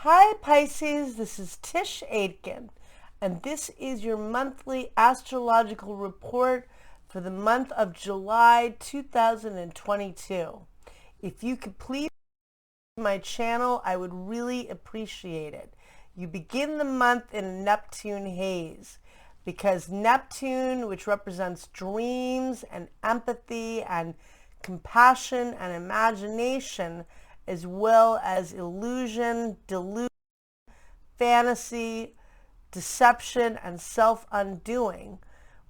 Hi Pisces, this is Tisch Aitken, and this is your monthly astrological report for the month of July 2022. If you could please subscribe to my channel, I would really appreciate it. You begin the month in a Neptune haze because Neptune, which represents dreams and empathy and compassion and imagination, as well as illusion, delusion, fantasy, deception, and self-undoing,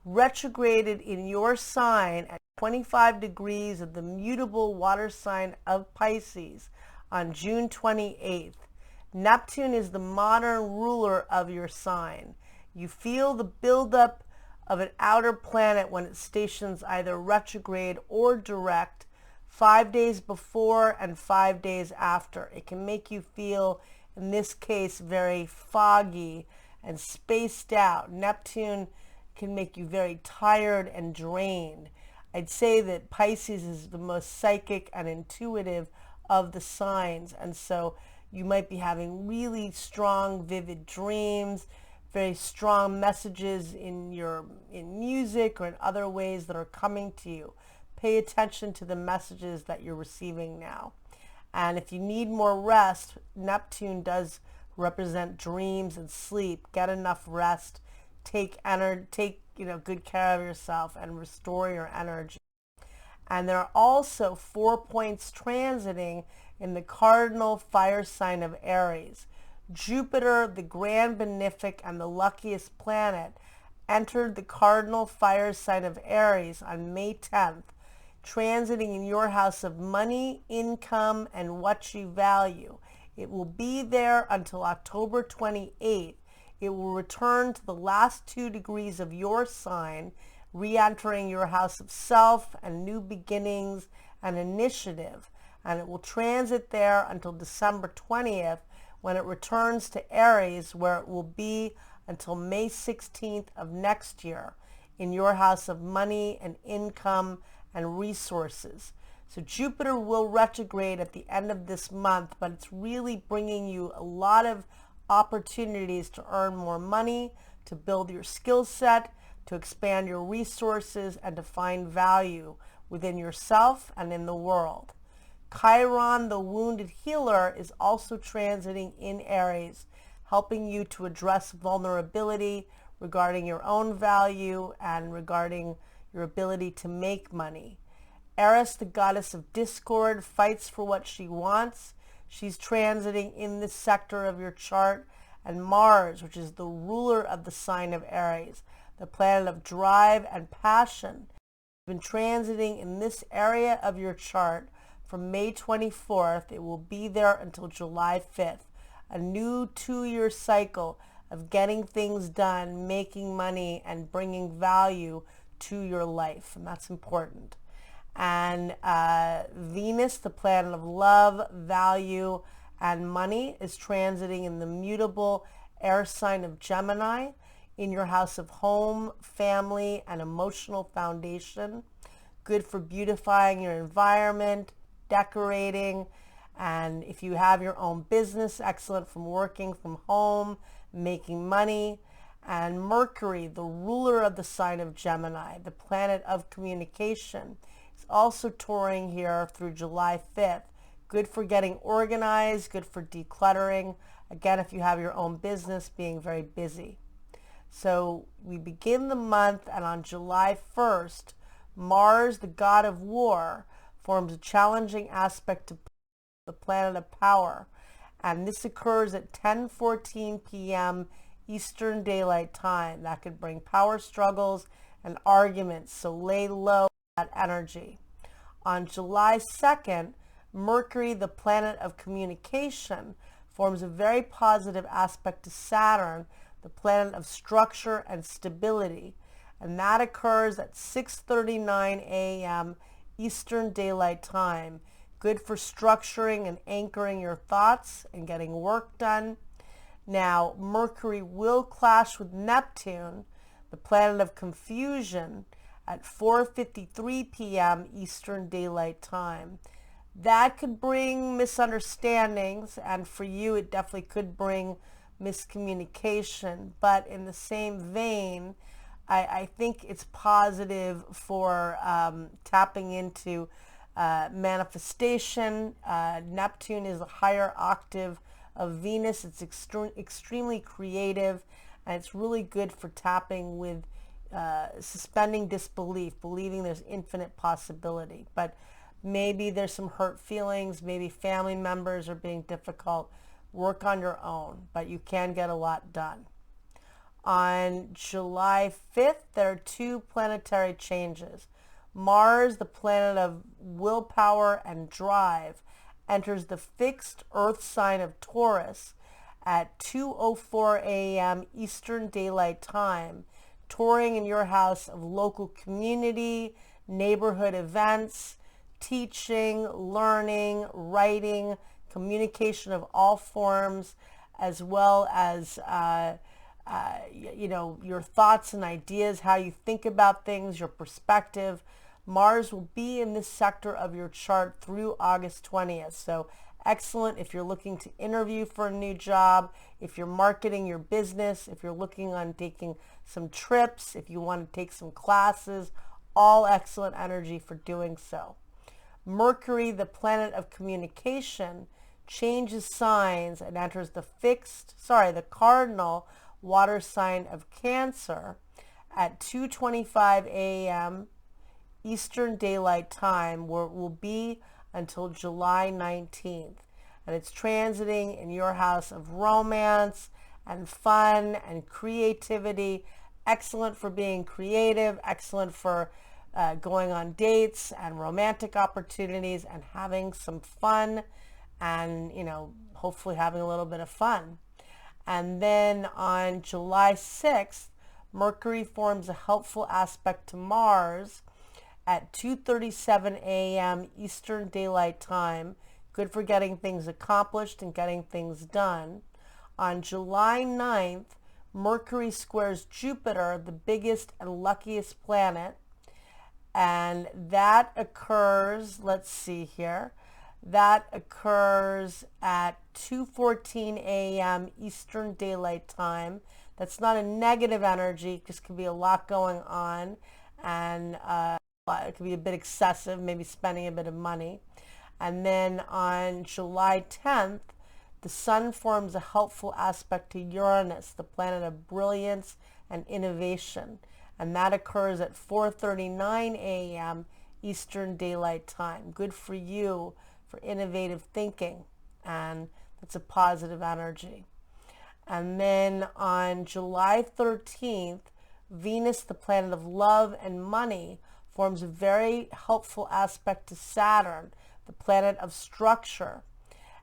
retrograded in your sign at 25 degrees of the mutable water sign of Pisces on June 28th. Neptune is the modern ruler of your sign. You feel the buildup of an outer planet when it stations either retrograde or direct 5 days before and 5 days after. It can make you feel, in this case, very foggy and spaced out. Neptune can make you very tired and drained. I'd say that Pisces is the most psychic and intuitive of the signs, and so you might be having really strong, vivid dreams, very strong messages in music or in other ways that are coming to you. Pay attention to the messages that you're receiving now. And if you need more rest, Neptune does represent dreams and sleep. Get enough rest. Take good care of yourself and restore your energy. And there are also 4 points transiting in the cardinal fire sign of Aries. Jupiter, the grand benefic and the luckiest planet, entered the cardinal fire sign of Aries on May 10th, transiting in your house of money, income, and what you value. It will be there until October 28th. It will return to the last 2 degrees of your sign, re-entering your house of self and new beginnings and initiative. And it will transit there until December 20th, when it returns to Aries, where it will be until May 16th of next year in your house of money and income and resources. So Jupiter will retrograde at the end of this month, but it's really bringing you a lot of opportunities to earn more money, to build your skill set, to expand your resources, and to find value within yourself and in the world. Chiron, the wounded healer, is also transiting in Aries, helping you to address vulnerability regarding your own value and regarding your ability to make money. Eris, the goddess of discord, fights for what she wants. She's transiting in this sector of your chart. And Mars, which is the ruler of the sign of Aries, the planet of drive and passion, has been transiting in this area of your chart from May 24th. It will be there until July 5th. A new 2-year cycle of getting things done, making money, and bringing value to your life, and that's important. And Venus, the planet of love, value, and money, is transiting in the mutable air sign of Gemini in your house of home, family, and emotional foundation. Good for beautifying your environment, decorating, and if you have your own business, excellent from working from home, making money. And Mercury, the ruler of the sign of Gemini, the planet of communication, is also touring here through July 5th. Good for getting organized, good for decluttering. Again, if you have your own business, being very busy. So we begin the month, and on July 1st, Mars, the god of war, forms a challenging aspect to the planet of power. And this occurs at 10:14 p.m. Eastern Daylight Time. That could bring power struggles and arguments, so lay low that energy. On July 2nd, Mercury, the planet of communication, forms a very positive aspect to Saturn, the planet of structure and stability, and that occurs at 6:39 a.m. Eastern Daylight Time. Good for structuring and anchoring your thoughts and getting work done. Now, Mercury will clash with Neptune, the planet of confusion, at 4:53 p.m. Eastern Daylight Time. That could bring misunderstandings, and for you it definitely could bring miscommunication. But in the same vein, I think it's positive for tapping into manifestation. Neptune is a higher octave of Venus. It's extremely creative, and it's really good for tapping with suspending disbelief, believing there's infinite possibility. But maybe there's some hurt feelings, maybe family members are being difficult. Work on your own, but you can get a lot done. On July 5th, there are two planetary changes. Mars, the planet of willpower and drive, enters the fixed Earth sign of Taurus at 2:04 a.m. Eastern Daylight Time, touring in your house of local community, neighborhood events, teaching, learning, writing, communication of all forms, as well as your thoughts and ideas, how you think about things, your perspective. Mars will be in this sector of your chart through August 20th. So excellent if you're looking to interview for a new job, if you're marketing your business, if you're looking on taking some trips, if you want to take some classes, all excellent energy for doing so. Mercury, the planet of communication, changes signs and enters the Cardinal water sign of Cancer at 2:25 a.m. Eastern Daylight Time, where it will be until July 19th. And it's transiting in your house of romance and fun and creativity. Excellent for being creative, excellent for going on dates and romantic opportunities and having some fun and, hopefully having a little bit of fun. And then on July 6th, Mercury forms a helpful aspect to Mars at 2:37 a.m. Eastern Daylight Time. Good for getting things accomplished and getting things done. On July 9th, Mercury squares Jupiter, the biggest and luckiest planet. And that occurs, that occurs at 2:14 a.m. Eastern Daylight Time. That's not a negative energy, just could be a lot going on, and it could be a bit excessive, maybe spending a bit of money. And then on July 10th, the Sun forms a helpful aspect to Uranus, the planet of brilliance and innovation. And that occurs at 4:39 a.m. Eastern Daylight Time. Good for you for innovative thinking, and that's a positive energy. And then on July 13th, Venus, the planet of love and money, forms a very helpful aspect to Saturn, the planet of structure,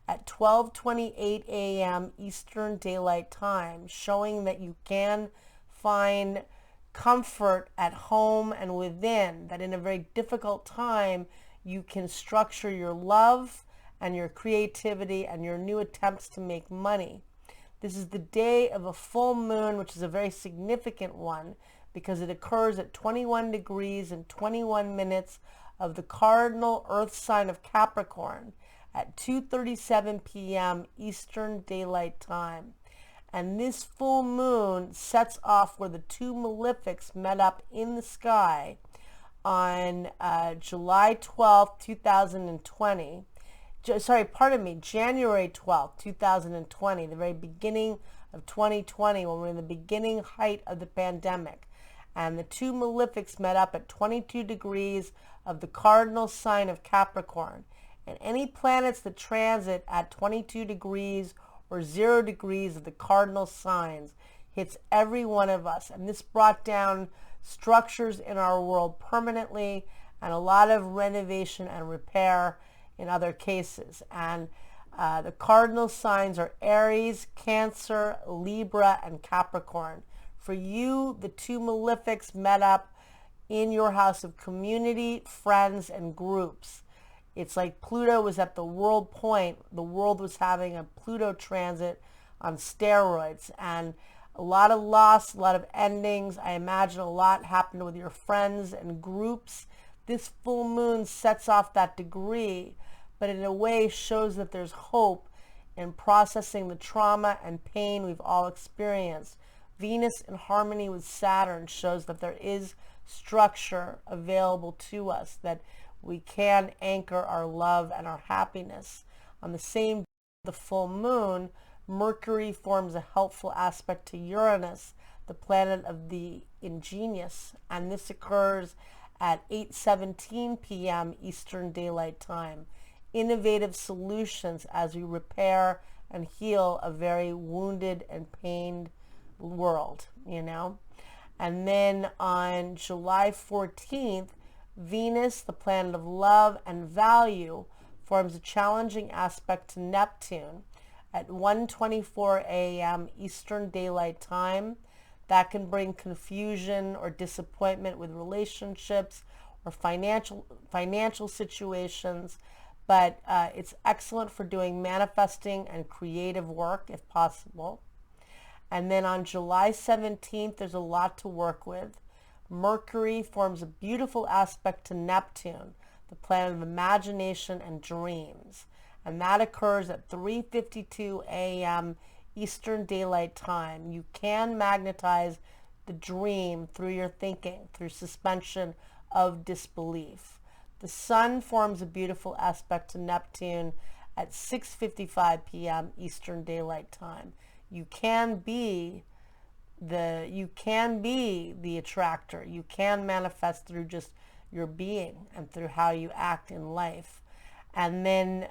at 12:28 a.m. Eastern Daylight Time, showing that you can find comfort at home and within, that in a very difficult time you can structure your love and your creativity and your new attempts to make money. This is the day of a full moon, which is a very significant one because it occurs at 21 degrees and 21 minutes of the cardinal earth sign of Capricorn at 2:37 p.m. Eastern Daylight Time. And this full moon sets off where the two malefics met up in the sky on July 12th, 2020. January 12th, 2020, the very beginning of 2020, when we're in the beginning height of the pandemic. And the two malefics met up at 22 degrees of the cardinal sign of Capricorn. And any planets that transit at 22 degrees or 0 degrees of the cardinal signs hits every one of us. And this brought down structures in our world permanently and a lot of renovation and repair in other cases. And the cardinal signs are Aries, Cancer, Libra, and Capricorn. For you, the two malefics met up in your house of community, friends, and groups. It's like Pluto was at the world point. The world was having a Pluto transit on steroids, and a lot of loss, a lot of endings. I imagine a lot happened with your friends and groups. This full moon sets off that degree, but in a way shows that there's hope in processing the trauma and pain we've all experienced. Venus in harmony with Saturn shows that there is structure available to us, that we can anchor our love and our happiness. On the same day, the full moon, Mercury forms a helpful aspect to Uranus, the planet of the ingenious, and this occurs at 8:17 p.m. Eastern Daylight Time. Innovative solutions as we repair and heal a very wounded and pained world, you know. And then on July 14th, Venus, the planet of love and value, forms a challenging aspect to Neptune at 1:24 a.m. Eastern Daylight Time. That can bring confusion or disappointment with relationships or financial situations, but it's excellent for doing manifesting and creative work if possible. And then on July 17th, there's a lot to work with. Mercury forms a beautiful aspect to Neptune, the planet of imagination and dreams. And that occurs at 3:52 a.m. Eastern Daylight Time. You can magnetize the dream through your thinking, through suspension of disbelief. The Sun forms a beautiful aspect to Neptune at 6:55 p.m. Eastern Daylight Time. You can be the attractor. You can manifest through just your being and through how you act in life. And then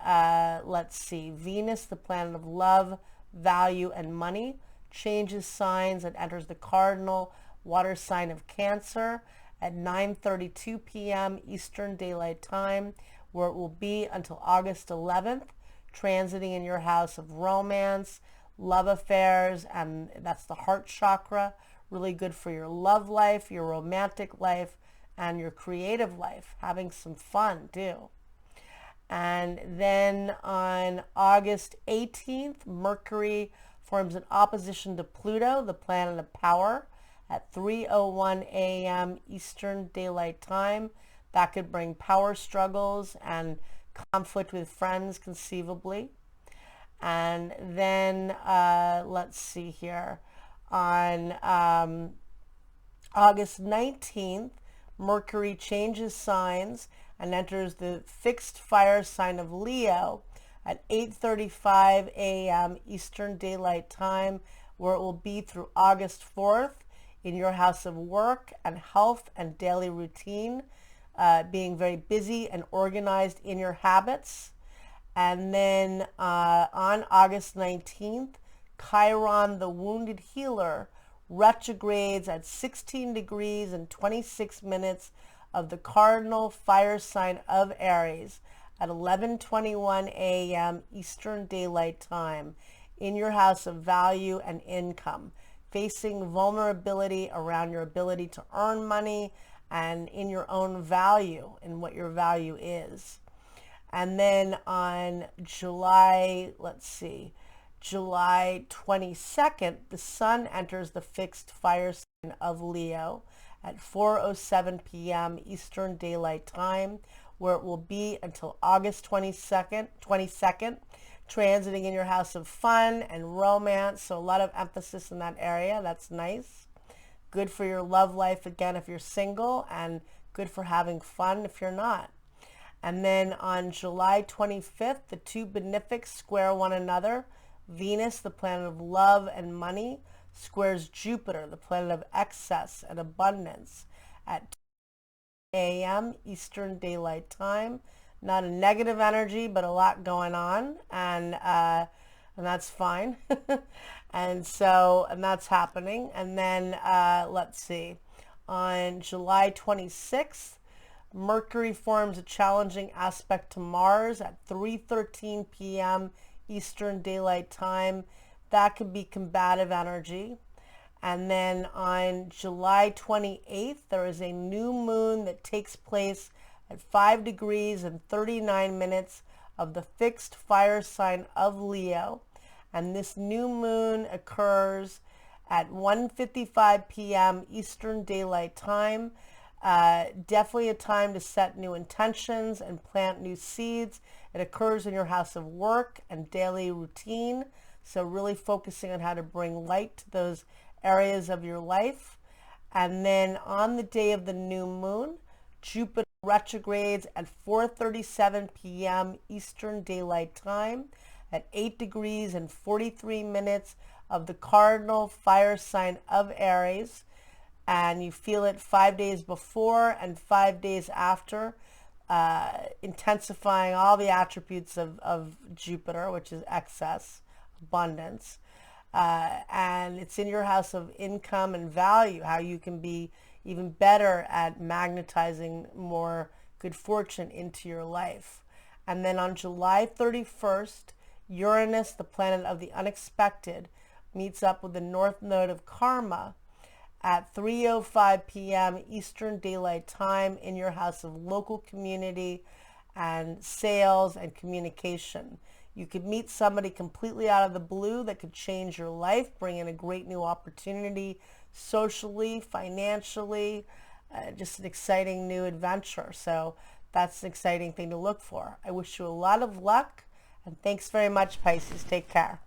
let's see, Venus, the planet of love, value, and money, changes signs and enters the Cardinal water sign of Cancer at 9:32 p.m. Eastern Daylight Time, where it will be until August 11th, transiting in your house of romance, love affairs, and that's the heart chakra. Really good for your love life, your romantic life, and your creative life, having some fun too. And then on August 18th, Mercury forms an opposition to Pluto, the planet of power, at 3:01 a.m. Eastern Daylight Time. That could bring power struggles and conflict with friends conceivably. And then let's see here, on August 19th, Mercury changes signs and enters the fixed fire sign of Leo at 8:35 a.m. Eastern Daylight Time, where it will be through August 4th in your house of work and health and daily routine, being very busy and organized in your habits. And then on August 19th, Chiron, the wounded healer, retrogrades at 16 degrees and 26 minutes of the cardinal fire sign of Aries at 11:21 a.m. Eastern Daylight Time in your house of value and income, facing vulnerability around your ability to earn money and in your own value and what your value is. And then on July 22nd, the Sun enters the fixed fire sign of Leo at 4:07 p.m. Eastern Daylight Time, where it will be until August 22nd, transiting in your house of fun and romance. So a lot of emphasis in that area. That's nice. Good for your love life, again, if you're single, and good for having fun if you're not. And then on July 25th, the two benefics square one another. Venus, the planet of love and money, squares Jupiter, the planet of excess and abundance, at 2 a.m. Eastern Daylight Time. Not a negative energy, but a lot going on, and that's fine. and that's happening. And then let's see, on July 26th, Mercury forms a challenging aspect to Mars at 3:13 p.m. Eastern Daylight Time. That could be combative energy. And then on July 28th, there is a new moon that takes place at 5 degrees and 39 minutes of the fixed fire sign of Leo. And this new moon occurs at 1:55 p.m. Eastern Daylight Time. Definitely a time to set new intentions and plant new seeds. It occurs in your house of work and daily routine. So really focusing on how to bring light to those areas of your life. And then on the day of the new moon, Jupiter retrogrades at 4:37 p.m. Eastern Daylight Time at 8 degrees and 43 minutes of the Cardinal fire sign of Aries. And you feel it 5 days before and 5 days after, intensifying all the attributes of Jupiter, which is excess, abundance. And it's in your house of income and value, how you can be even better at magnetizing more good fortune into your life. And then on July 31st, Uranus, the planet of the unexpected, meets up with the North Node of Karma at 3:05 p.m. Eastern Daylight Time in your house of local community and sales and communication. You could meet somebody completely out of the blue that could change your life, bring in a great new opportunity socially, financially, just an exciting new adventure. So that's an exciting thing to look for. I wish you a lot of luck, and thanks very much, Pisces. Take care.